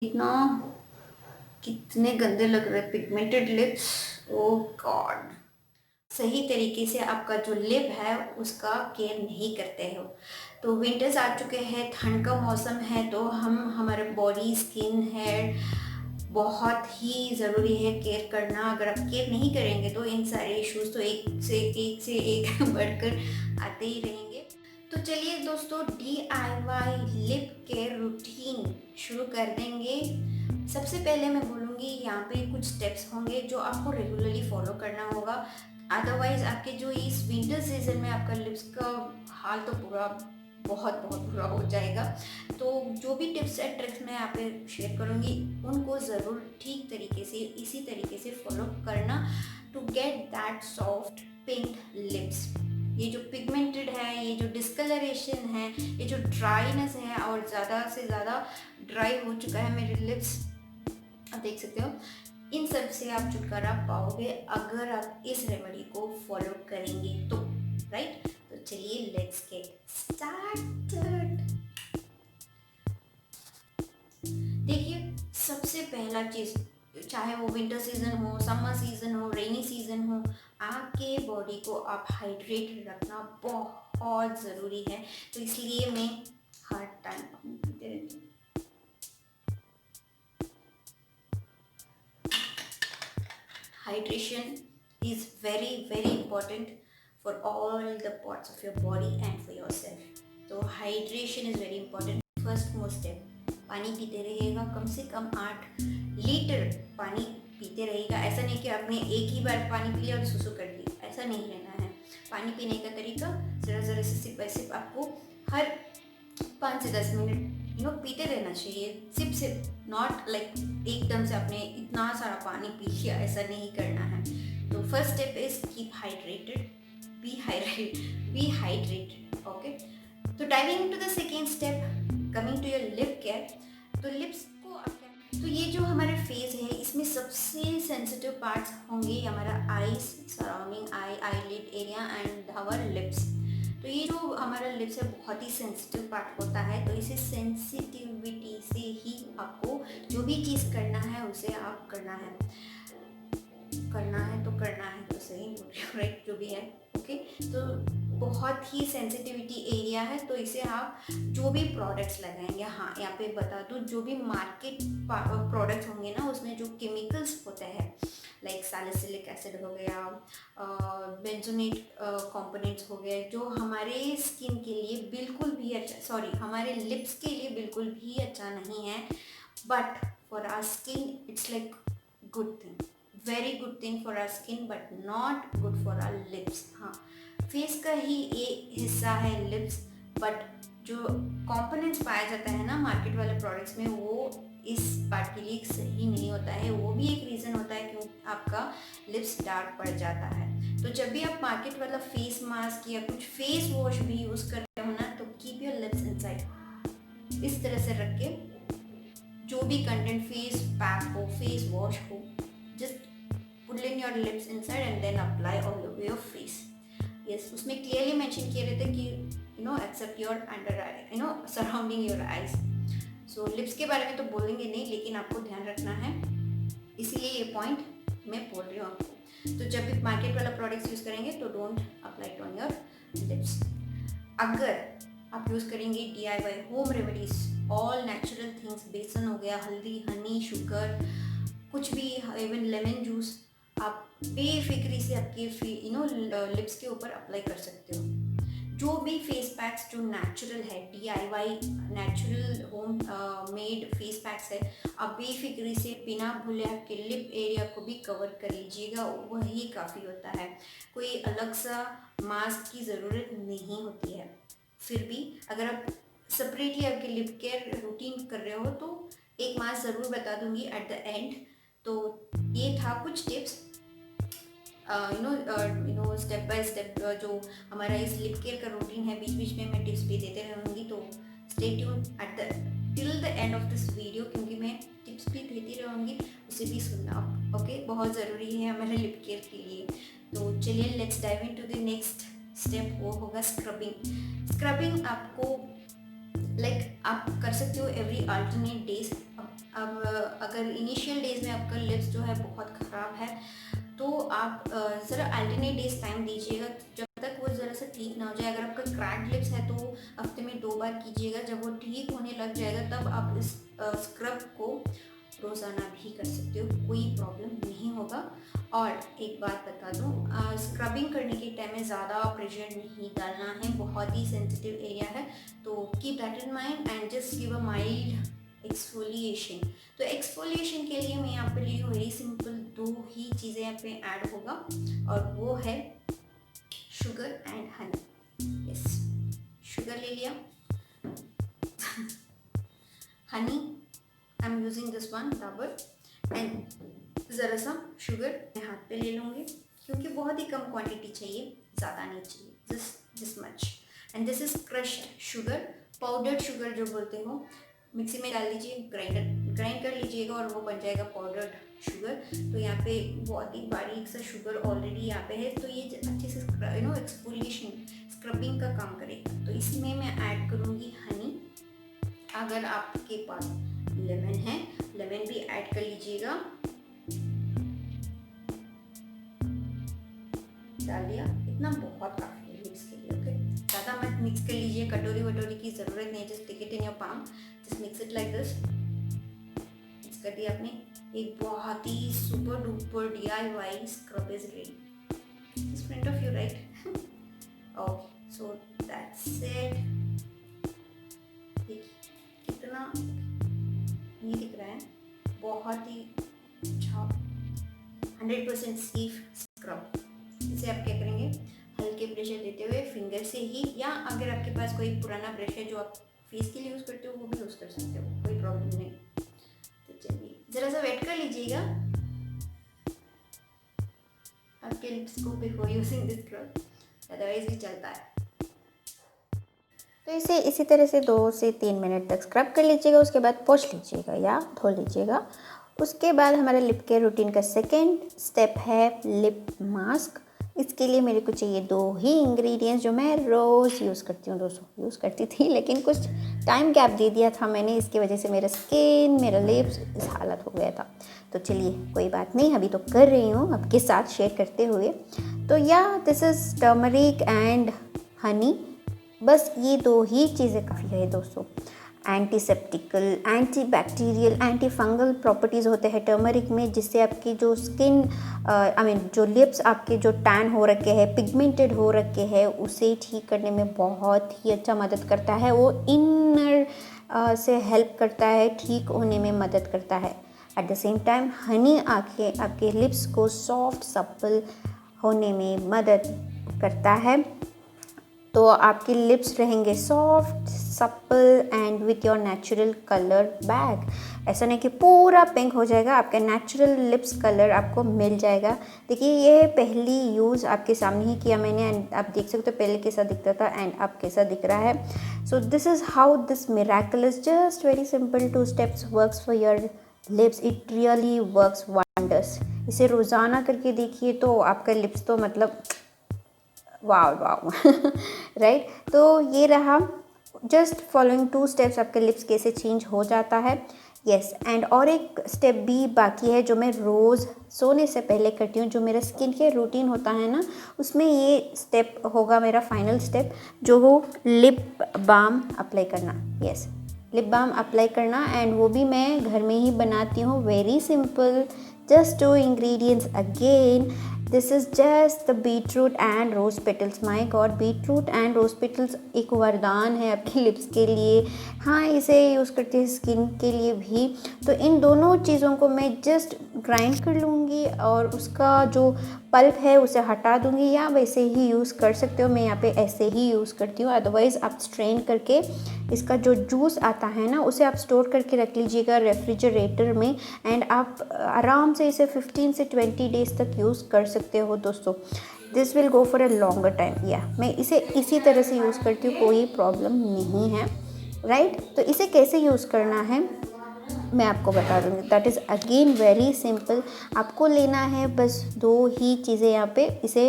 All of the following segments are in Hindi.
इतना कितने गंदे लग रहे हैं पिगमेंटेड लिप्स। ओ गॉड, सही तरीके से आपका जो लिप है उसका केयर नहीं करते हो। तो विंटर्स आ चुके हैं, ठंड का मौसम है, तो हम हमारे बॉडी स्किन हेयर बहुत ही ज़रूरी है केयर करना। अगर आप केयर नहीं करेंगे तो इन सारे इश्यूज तो एक बढ़कर आते ही रहेंगे। तो चलिए दोस्तों, DIY लिप केयर रूटीन शुरू कर देंगे। सबसे पहले मैं बोलूँगी यहाँ पे कुछ स्टेप्स होंगे जो आपको रेगुलरली फॉलो करना होगा। अदरवाइज आपके जो इस विंटर सीजन में आपका लिप्स का हाल तो पूरा बहुत बहुत बुरा हो जाएगा। तो जो भी टिप्स एंड ट्रिक्स मैं यहाँ पे शेयर करूँगी उनको ज़रूर ठीक तरीके से इसी तरीके से फॉलो करना to get that soft pink lips. ये जो पिगमेंटेड है, ये जो डिस्कलरेशन है, ये जो ड्राइनेस है और ज़्यादा से ज़्यादा ड्राई हो चुका है मेरे लिप्स, आप देख सकते हो, इन सब से आप छुटकारा पाओगे अगर आप इस रेमेडी को फॉलो करेंगे तो। राइट, तो चलिए लेट्स गेट स्टार्टेड। देखिए, सबसे पहला चीज़, चाहे वो विंटर सीजन हो, समर सीजन हो, रेनी सीजन हो, आपके बॉडी को आप हाइड्रेट रखना बहुत ज़रूरी है। तो इसलिए मैं हर टाइम पानी पीते रहती हूँ। Hydration is very important for all the parts of your body and for yourself. तो hydration is very important. First most step, पानी पीते रहिएगा, कम से कम 8 लीटर पानी पीते रहिएगा। ऐसा नहीं कि आपने एक ही बार पानी पी लिया और सुसु कर दी, ऐसा नहीं रहना है। पानी पीने का तरीका ज़रा ज़रा से सिप बाय सिप आपको हर 5 से 10 मिनट पीते रहना चाहिए। सिप सिप, नॉट लाइक एकदम से आपने इतना सारा पानी पी लिया, ऐसा नहीं करना है। तो first step is keep hydrated, be hydrated. Okay, तो diving into the second step, coming to your lip care. तो लिप्स को आप, तो ये जो हमारे फेस है इसमें सबसे सेंसिटिव पार्ट्स होंगे हमारा eyes, surrounding eyelid area and our lips. तो ये जो हमारा लिप्स है बहुत ही सेंसिटिव पार्ट होता है। तो इसे सेंसिटिविटी से ही आपको जो भी चीज़ करना है उसे आप करना है तो सही बोल रही हूँ, राइट, जो भी है। ओके, तो बहुत ही सेंसिटिविटी एरिया है, तो इसे आप जो भी प्रोडक्ट्स लगाएंगे, हाँ यहाँ पे बता दूँ, जो भी मार्केट प्रोडक्ट्स होंगे ना उसमें जो केमिकल्स होते हैं लाइक सैलिसिलिक एसिड हो गया, बेंजोनेट कंपोनेंट्स हो गए, जो हमारे स्किन के लिए बिल्कुल भी अच्छा, सॉरी हमारे लिप्स के लिए बिल्कुल भी अच्छा नहीं है, but for our skin it's like good thing, very good thing for our skin but not good for our lips. हाँ, फेस का ही एक हिस्सा है लिप्स, बट जो कंपोनेंट्स पाया जाता है ना मार्केट वाले प्रोडक्ट्स में, वो इस पार्ट के लिए सही नहीं होता है। वो भी एक रीज़न होता है क्यों आपका लिप्स डार्क पड़ जाता है। तो जब भी आप मार्केट वाला फेस मास्क या कुछ फेस वॉश भी यूज़ करते हो ना, तो कीप योर लिप्स इनसाइड, इस तरह से रख के जो भी कंटेंट, फेस पैक हो, फेस वॉश हो, just put in your lips inside and then apply all over your face. Yes, उसमें क्लियरली मेंशन किए रहते कि except your under eye, surrounding your eyes. So lips के बारे में तो बोलेंगे नहीं, लेकिन आपको ध्यान रखना है, इसीलिए ये पॉइंट मैं बोल रही हूँ आपको। तो जब भी मार्केट वाला प्रोडक्ट्स यूज़ करेंगे तो don't apply it on your lips. अगर आप यूज़ करेंगे DIY home remedies, all natural things, बेसन हो गया, हल्दी, हनी, शुगर, कुछ भी, इवन लेमन जूस, आप बेफिक्री से आपके लिप्स के ऊपर अप्लाई कर सकते हो। जो भी फेस पैक्स जो नेचुरल है, DIY natural home made face packs है, आप बेफिक्री से बिना भूले आपके लिप एरिया को भी कवर कर लीजिएगा, वही काफ़ी होता है। कोई अलग सा मास्क की ज़रूरत नहीं होती है। फिर भी अगर आप सेपरेटली आपके लिप केयर रूटीन कर रहे हो तो एक मास्क ज़रूर बता दूंगी एट द एंड। तो ये था कुछ टिप्स, स्टेप बाय स्टेप जो हमारा इस लिप केयर का रूटीन है। बीच बीच में मैं टिप्स भी देते रहूँगी, तो stay tune at the till the end of this video, क्योंकि मैं टिप्स भी देती रहूँगी, उसे भी सुनना। ओके, बहुत ज़रूरी है हमारे लिप केयर के लिए। तो चलिए let's dive into the next step, वो होगा स्क्रबिंग। स्क्रबिंग आपको आप कर सकते हो एवरी अल्टरनेट डेज। अब अगर इनिशियल डेज में आपका लिप्स जो है बहुत ख़राब है तो आप ज़रा अल्टरनेट डेज टाइम दीजिएगा जब तक वो ज़रा सा ठीक ना हो जाए। अगर आपका क्रैक्ड लिप्स है तो हफ्ते में 2 बार कीजिएगा। जब वो ठीक होने लग जाएगा तब आप इस स्क्रब को रोज़ाना भी कर सकते हो, कोई प्रॉब्लम नहीं होगा। और एक बात बता दूँ, स्क्रबिंग करने के टाइम में ज़्यादा प्रेशर नहीं डालना है, बहुत ही सेंसिटिव एरिया है, तो keep that in mind and just give a mild exfoliation. तो एक्सफोलिएशन के लिए मैं यहाँ पे ली हूँ वेरी सिंपल, 2 ही चीज़ें यहाँ पे ऐड होगा और वो है sugar and honey. Yes, sugar ले लिया, Honey I am using this one Dabur, and ज़रा सा शुगर मैं हाथ पे ले लूँगी क्योंकि बहुत ही कम क्वांटिटी चाहिए, ज़्यादा नहीं चाहिए, just this much. And this is crushed sugar, powdered sugar जो बोलते हो। मिक्सी में डाल दीजिए, ग्राइंड कर लीजिएगा और वो बन जाएगा पाउडर्ड शुगर। तो यहाँ पे बहुत ही बारीक सा शुगर ऑलरेडी यहाँ पे है, तो ये अच्छे से एक्सफोलिएशन स्क्रबिंग का काम करेगा। तो इसमें मैं ऐड करूँगी हनी। अगर आपके पास लेमन है, लेमन भी ऐड कर लीजिएगा। डाल दिया, इतना बहुत काफ़ी है मिक्स के लिए। ओके, ज़्यादा मत मिक्स कर लीजिए, कटोरी वटोरी की ज़रूरत नहीं, just take it in your palm, just mix it like this. Mix कर दिया आपने, एक बहुत ही super duper DIY scrub is ready. Is front of you right. Okay, so that's it. कितना नहीं दिख रहा है, बहुत ही अच्छा 100% सेफ स्क्रब। इसे आप क्या करेंगे, हल्के प्रेशर देते हुए फिंगर से ही, या अगर आपके पास कोई पुराना ब्रश है जो आप फेस के लिए यूज़ करते हो वो भी यूज़ कर सकते हो, कोई प्रॉब्लम नहीं। तो चलिए ज़रा सा वेट कर लीजिएगा आपके लिप्स को before using this scrub, otherwise भी चलता है। तो इसे इसी तरह से 2 से 3 मिनट तक स्क्रब कर लीजिएगा। उसके बाद पोंछ लीजिएगा या धो लीजिएगा। उसके बाद हमारे लिप केयर रूटीन का सेकेंड स्टेप है लिप मास्क। इसके लिए मेरे को चाहिए 2 ही इंग्रेडिएंट्स जो मैं रोज़ यूज़ करती हूँ। दोस्तों यूज़ करती थी लेकिन कुछ टाइम गैप दे दिया था मैंने, इसकी वजह से मेरा स्किन, मेरा लिप्स इस हालत हो गया था। तो चलिए कोई बात नहीं, अभी तो कर रही हूँ आपके साथ शेयर करते हुए। तो या this is turmeric and honey, बस ये 2 ही चीज़ें काफ़ी है दोस्तों। एंटीसेप्टिकल, एंटीबैक्टीरियल, एंटी फंगल प्रॉपर्टीज़ होते हैं टर्मरिक में, जिससे आपकी जो स्किन जो लिप्स आपके जो टैन हो रखे हैं, पिगमेंटेड हो रखे हैं, उसे ठीक करने में बहुत ही अच्छा मदद करता है। वो इनर से हेल्प करता है, ठीक होने में मदद करता है। At the same time Honey आपके लिप्स को सॉफ्ट सप्पल होने में मदद करता है। तो आपके लिप्स रहेंगे soft supple and with your natural colour back. ऐसा नहीं कि पूरा पिंक हो जाएगा, आपका नेचुरल लिप्स कलर आपको मिल जाएगा। देखिए ये पहली यूज़ आपके सामने ही किया मैंने, एंड आप देख सकते हो पहले कैसा दिखता था एंड अब कैसा दिख रहा है। So this is how this miracles just very simple 2 steps works for your lips. It really works wonders. इसे रोज़ाना करके देखिए तो आपका लिप्स तो मतलब वाव वाव राइट। तो ये रहा, जस्ट फॉलोइंग 2 स्टेप्स आपके लिप्स कैसे चेंज हो जाता है। यस, एंड और एक स्टेप भी बाकी है जो मैं रोज़ सोने से पहले करती हूँ, जो मेरा स्किन केयर रूटीन होता है ना, उसमें ये स्टेप होगा मेरा फाइनल स्टेप, जो हो लिप बाम अप्लाई करना। यस, लिप बाम अप्लाई करना, एंड वो भी मैं घर में ही बनाती हूँ, very simple, just 2 ingredients again. This is just the beetroot and rose petals. My God, beetroot and rose petals एक वरदान है आपके लिप्स के लिए। हाँ, इसे यूज़ करते हैं स्किन के लिए भी। तो इन दोनों चीज़ों को मैं जस्ट ग्राइंड कर लूँगी और उसका जो पल्प है उसे हटा दूँगी, या वैसे ही यूज़ कर सकते हो। मैं यहाँ पे ऐसे ही यूज़ करती हूँ, अदरवाइज़ आप स्ट्रेन करके इसका जो जूस आता है ना, उसे आप स्टोर करके रख लीजिएगा रेफ्रिजरेटर में, एंड आप आराम से इसे 15 से 20 डेज़ तक यूज़ कर सकते हो दोस्तों। This will go for a longer time. या मैं इसे इसी तरह से यूज़ करती हूँ, कोई प्रॉब्लम नहीं है, राइट। तो इसे कैसे यूज़ करना है मैं आपको बता दूँगी। That is again very simple. आपको लेना है बस 2 ही चीज़ें यहाँ पे इसे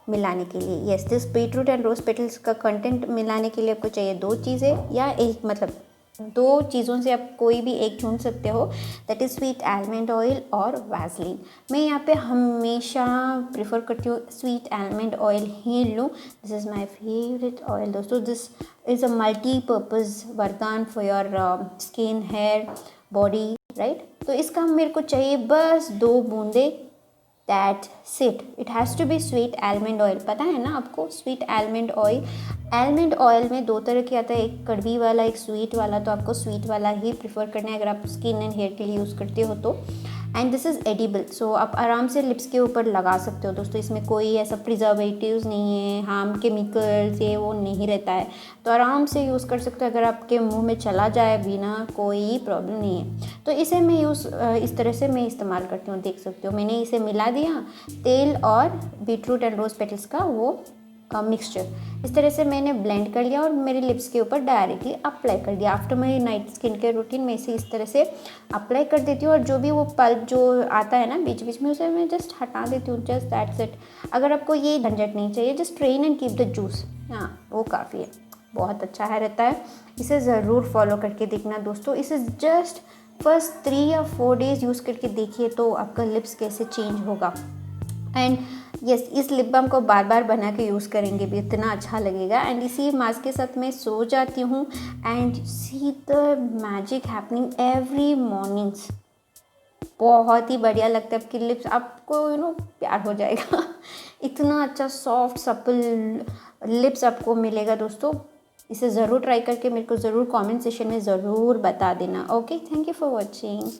मिलाने के लिए। Yes, this beetroot and rose petals का कंटेंट मिलाने के लिए आपको चाहिए 2 चीज़ें, या एक मतलब दो चीज़ों से आप कोई भी एक चुन सकते हो, that is sweet almond oil और वैसलीन। मैं यहाँ पे हमेशा प्रेफर करती हूँ स्वीट आलमंड ऑयल ही लूँ। This is my favourite oil दोस्तों। दिस इज़ अ मल्टीपर्पज़ वरदान for your skin, hair, body, right. तो इसका मेरे को चाहिए बस 2 बूंदे, that's it has to be sweet almond oil. पता है ना आपको sweet almond oil. Almond oil में 2 तरह के आता है, एक कड़वी वाला, एक स्वीट वाला। तो आपको स्वीट वाला ही प्रेफर करना है अगर आप स्किन एंड हेयर के लिए यूज़ करते हो तो। एंड दिस इज़ एडिबल, सो आप आराम से लिप्स के ऊपर लगा सकते हो दोस्तों। इसमें कोई ऐसा प्रिजर्वेटिव्स नहीं है, हार्म केमिकल्स ये वो नहीं रहता है, तो आराम से यूज़ कर सकते हो। अगर आपके मुंह में चला जाए बिना कोई प्रॉब्लम नहीं है। तो इसे मैं इस तरह से मैं इस्तेमाल करती हूँ, देख सकते हो। मैंने इसे मिला दिया तेल और बीटरूट एंड रोज़ पेटल्स का वो मिक्सचर, इस तरह से मैंने ब्लेंड कर लिया और मेरे लिप्स के ऊपर डायरेक्टली अप्लाई कर दिया। After my night skin care routine में इसे इस तरह से अप्लाई कर देती हूँ और जो भी वो पल्प जो आता है ना बीच बीच में, उसे मैं जस्ट हटा देती हूँ। Just that's it. अगर आपको ये झंझट नहीं चाहिए, just train and keep the juice, हाँ वो काफ़ी है, बहुत अच्छा है रहता है। इसे ज़रूर फॉलो करके देखना दोस्तों। इसे जस्ट फर्स्ट 3 या 4 डेज़ यूज़ करके देखिए तो आपका लिप्स कैसे चेंज होगा। एंड यस, इस लिप बाम को बार बार बना के यूज़ करेंगे भी इतना अच्छा लगेगा। एंड इसी मास्क के साथ मैं सो जाती हूँ and see the magic happening every mornings. बहुत ही बढ़िया लगता है। आपकी लिप्स आपको प्यार हो जाएगा इतना अच्छा सॉफ्ट सपल लिप्स आपको मिलेगा दोस्तों। इसे ज़रूर ट्राई करके मेरे को ज़रूर कमेंट सेशन में ज़रूर बता देना। Okay, thank you for watching.